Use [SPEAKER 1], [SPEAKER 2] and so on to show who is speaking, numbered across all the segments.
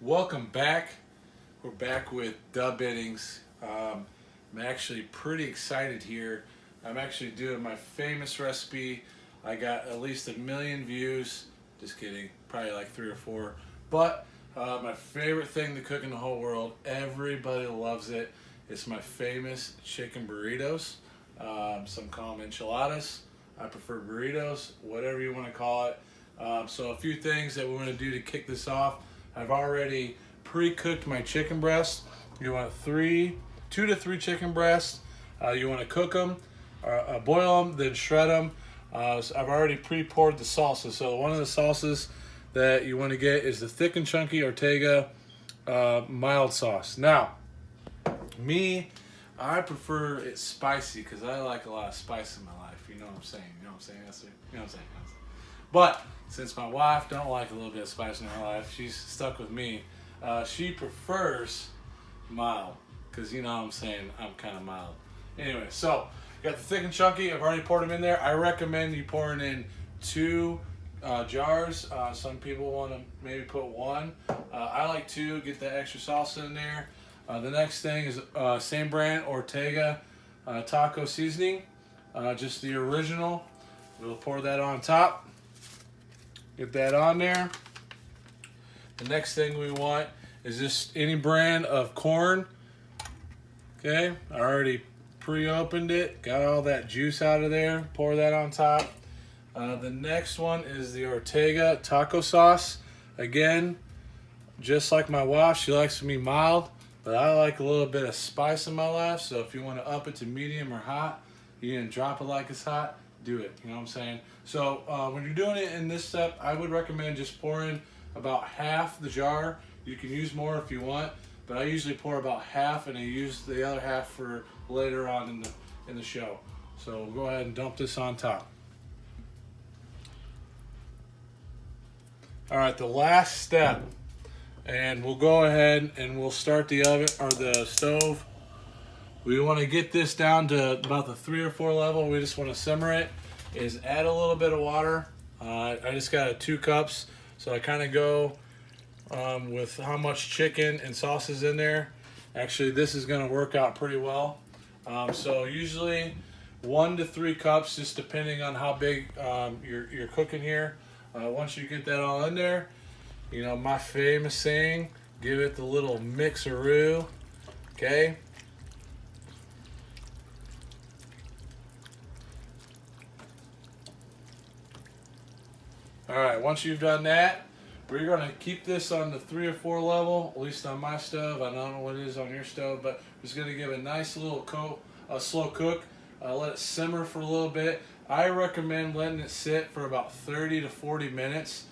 [SPEAKER 1] Welcome back. We're back with DaBittings. I'm actually pretty excited here. I'm actually doing my famous recipe. I got at least 1 million views. Just kidding, probably like 3 or 4. But my favorite thing to cook in the whole world, everybody loves it. It's my famous chicken burritos. Some call them enchiladas. I prefer burritos, whatever you want to call it. So a few things that we want to do to kick this off. I've already pre-cooked my chicken breasts. You want 2 to 3 chicken breasts. You want to cook them, boil them, then shred them. So I've already pre-poured the salsa. So one of the salsas that you want to get is the thick and chunky Ortega mild sauce. Now, I prefer it spicy because I like a lot of spice in my life. You know what I'm saying? You know what I'm saying? That's it. You know what I'm saying? But since my wife don't like a little bit of spice in her life, she's stuck with me. She prefers mild because you know what I'm saying, I'm kind of mild. Anyway, so got the thick and chunky. I've already poured them in there. I recommend you pouring in 2 jars. Some people want to maybe put 1. I like 2. Get the extra salsa in there. The next thing is same brand Ortega taco seasoning, just the original. We'll pour that on top. Get that on there. The next thing we want is just any brand of corn. Okay, I already pre-opened it, got all that juice out of there. Pour that on top. The next one is the Ortega taco sauce. Again, just like my wife, she likes me mild, but I like a little bit of spice in my life. So if you want to up it to medium or hot, you can drop it like it's hot. Do it, you know what I'm saying? So when you're doing it in this step, I would recommend just pouring about half the jar. You can use more if you want, but I usually pour about half and I use the other half for later on in the show. So we'll go ahead and dump this on top. All right, the last step, and we'll go ahead and we'll start the oven or the stove. We want to get this down to about the 3 or 4 level. We just want to simmer it. Is add a little bit of water. I just got 2 cups, so I kind of go with how much chicken and sauce is in there. Actually, this is going to work out pretty well. So usually 1 to 3 cups, just depending on how big you're cooking here. Once you get that all in there, you know my famous saying: give it the little mixeroo. Okay. All right, once you've done that, we're gonna keep this on the 3 or 4 level, at least on my stove. I don't know what it is on your stove, but we're just gonna give it a nice little slow cook. Let it simmer for a little bit. I recommend letting it sit for about 30 to 40 minutes,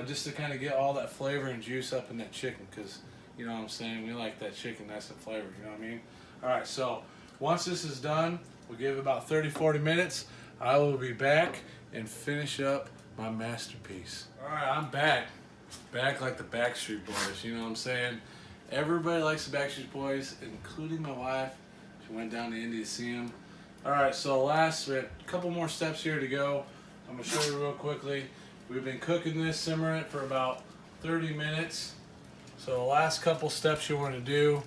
[SPEAKER 1] just to kind of get all that flavor and juice up in that chicken, because you know what I'm saying, we like that chicken nice and flavored, you know what I mean? All right, so once this is done, we'll give it about 30-40 minutes. I will be back and finish up my masterpiece. All right, I'm back like the Backstreet Boys, you know what I'm saying? Everybody likes the Backstreet Boys, including my wife. She went down to India to see them. All right, so we have a couple more steps here to go. I'm gonna show you real quickly. We've been cooking this, simmering it for about 30 minutes. So the last couple steps you want to do,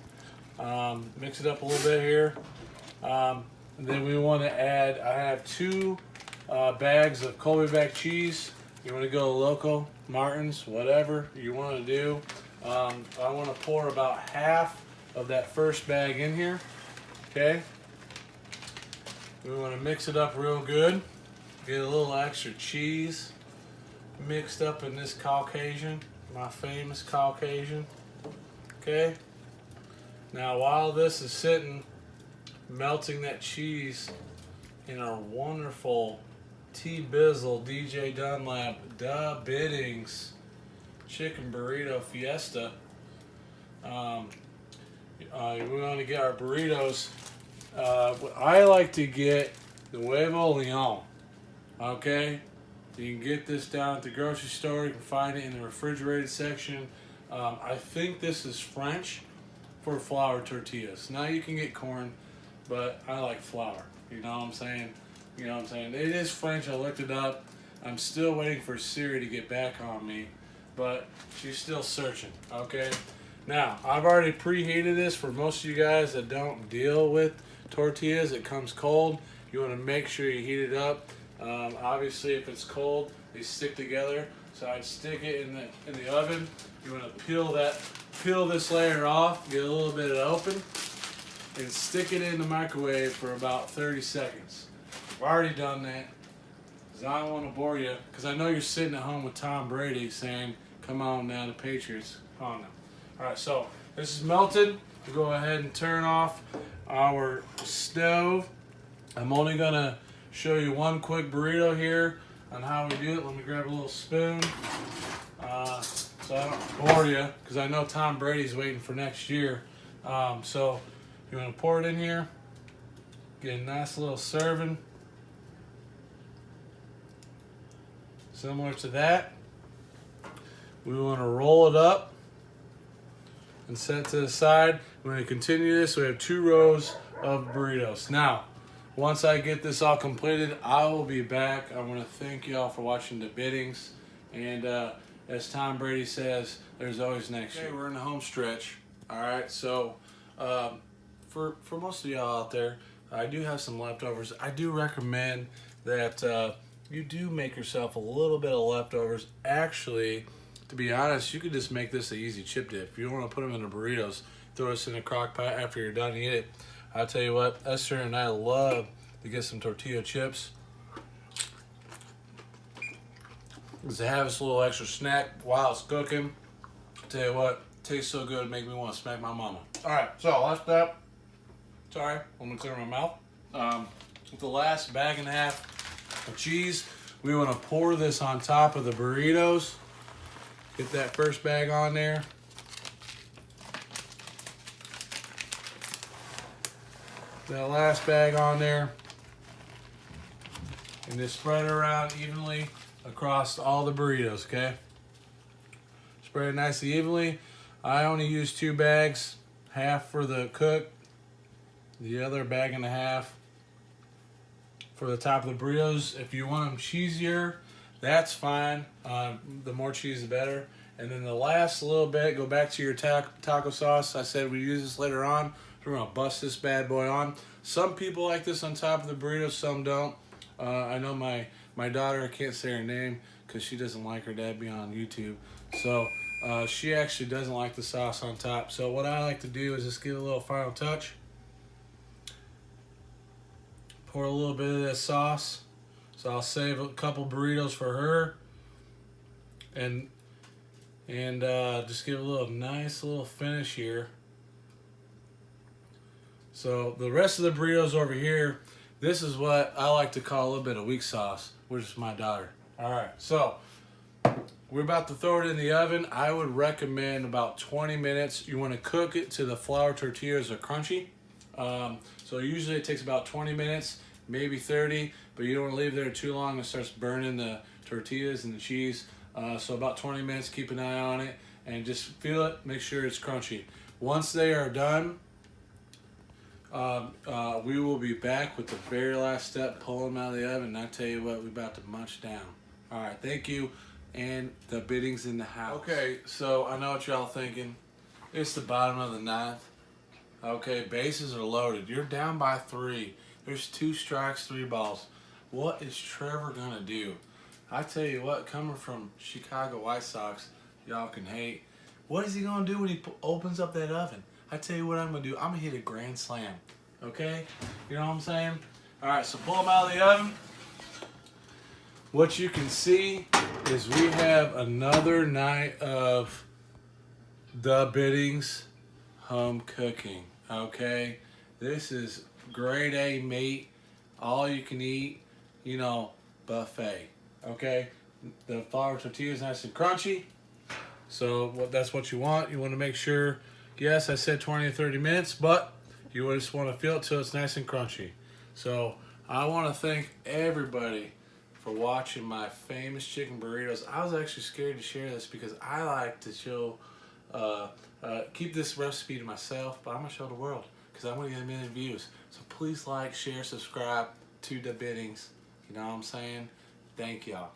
[SPEAKER 1] mix it up a little bit here. And then we want to add, I have 2 bags of Colby back cheese. You want to go local, Martin's, whatever you want to do. I want to pour about half of that first bag in here. Okay. We want to mix it up real good. Get a little extra cheese mixed up in this Caucasian, my famous Caucasian. Okay. Now while this is sitting, melting that cheese in our wonderful T-Bizzle DJ Dunlap DaBittings chicken burrito fiesta. We want to get our burritos. I like to get the Huevo Leon. Okay, you can get this down at the grocery store. You can find it in the refrigerated section. I think this is French for flour tortillas. Now you can get corn, but I like flour. You know what I'm saying? You know what I'm saying? It is French. I looked it up. I'm still waiting for Siri to get back on me, but she's still searching. Okay. Now, I've already preheated this for most of you guys that don't deal with tortillas. It comes cold. You want to make sure you heat it up. Obviously, if it's cold, they stick together. So I'd stick it in the oven. You want to peel this layer off, get a little bit of open, and stick it in the microwave for about 30 seconds. I've already done that because I don't want to bore you. Because I know you're sitting at home with Tom Brady saying, "Come on now, the Patriots." Come on now. All right, so this is melted. We'll go ahead and turn off our stove. I'm only gonna show you one quick burrito here on how we do it. Let me grab a little spoon so I don't bore you, because I know Tom Brady's waiting for next year. So you want to pour it in here, get a nice little serving, similar to that. We want to roll it up and set to the side. We're going to continue this. We have 2 rows of burritos. Now, once I get this all completed, I will be back. I want to thank y'all for watching DaBittings. And as Tom Brady says, there's always next year. We're in the home stretch. All right, so for most of y'all out there, I do have some leftovers. I do recommend that you do make yourself a little bit of leftovers. Actually, to be honest, you could just make this an easy chip dip. If you don't want to put them in the burritos, throw this in a crock pot after you're done eating it. I'll tell you what, Esther and I love to get some tortilla chips, because they have this little extra snack while it's cooking. I'll tell you what, it tastes so good, it makes me want to smack my mama. All right, so last step. Sorry, I'm gonna clear my mouth. With the last bag and a half of cheese, we want to pour this on top of the burritos. Get that first bag on there. That last bag on there. And just spread it around evenly across all the burritos, okay? Spread it nicely evenly. I only use 2 bags, half for the cook, the other bag and a half for the top of the burritos. If you want them cheesier, that's fine. The more cheese, the better. And then the last little bit, go back to your taco sauce. I said we use this later on. We're gonna bust this bad boy on. Some people like this on top of the burritos, some don't. I know my daughter, I can't say her name because she doesn't like her dad being on YouTube. So she actually doesn't like the sauce on top. So what I like to do is just give a little final touch. Pour a little bit of this sauce. So I'll save a couple burritos for her. And just give a little nice little finish here. So the rest of the burritos over here, this is what I like to call a little bit of weak sauce, which is my daughter. All right, so we're about to throw it in the oven. I would recommend about 20 minutes. You want to cook it to the flour tortillas are crunchy. So usually it takes about 20 minutes, maybe 30, but you don't want to leave it there too long. It starts burning the tortillas and the cheese. So about 20 minutes, keep an eye on it, and just feel it, make sure it's crunchy. Once they are done, we will be back with the very last step, pull them out of the oven, and I tell you what, we're about to munch down. All right, thank you, and DaBittings in the house. Okay, so I know what y'all thinking. It's the bottom of the ninth. Okay, bases are loaded. You're down by 3. There's 2 strikes, 3 balls. What is Trevor gonna do? I tell you what, coming from Chicago White Sox, y'all can hate. What is he gonna do when he opens up that oven? I tell you what I'm gonna do. I'm gonna hit a grand slam. Okay? You know what I'm saying? All right, so pull them out of the oven. What you can see is we have another night of DaBittings home cooking. Okay? This is grade A meat, all you can eat, you know, buffet. Okay? The flour tortilla is nice and crunchy. So that's what you want. You want to make sure, yes, I said 20 to 30 minutes, but you just want to feel it till it's nice and crunchy. So I want to thank everybody for watching my famous chicken burritos. I was actually scared to share this because I like to show, keep this recipe to myself, but I'm going to show the world because I want to get 1 million views. So please like, share, subscribe to DaBittings. You know what I'm saying? Thank y'all.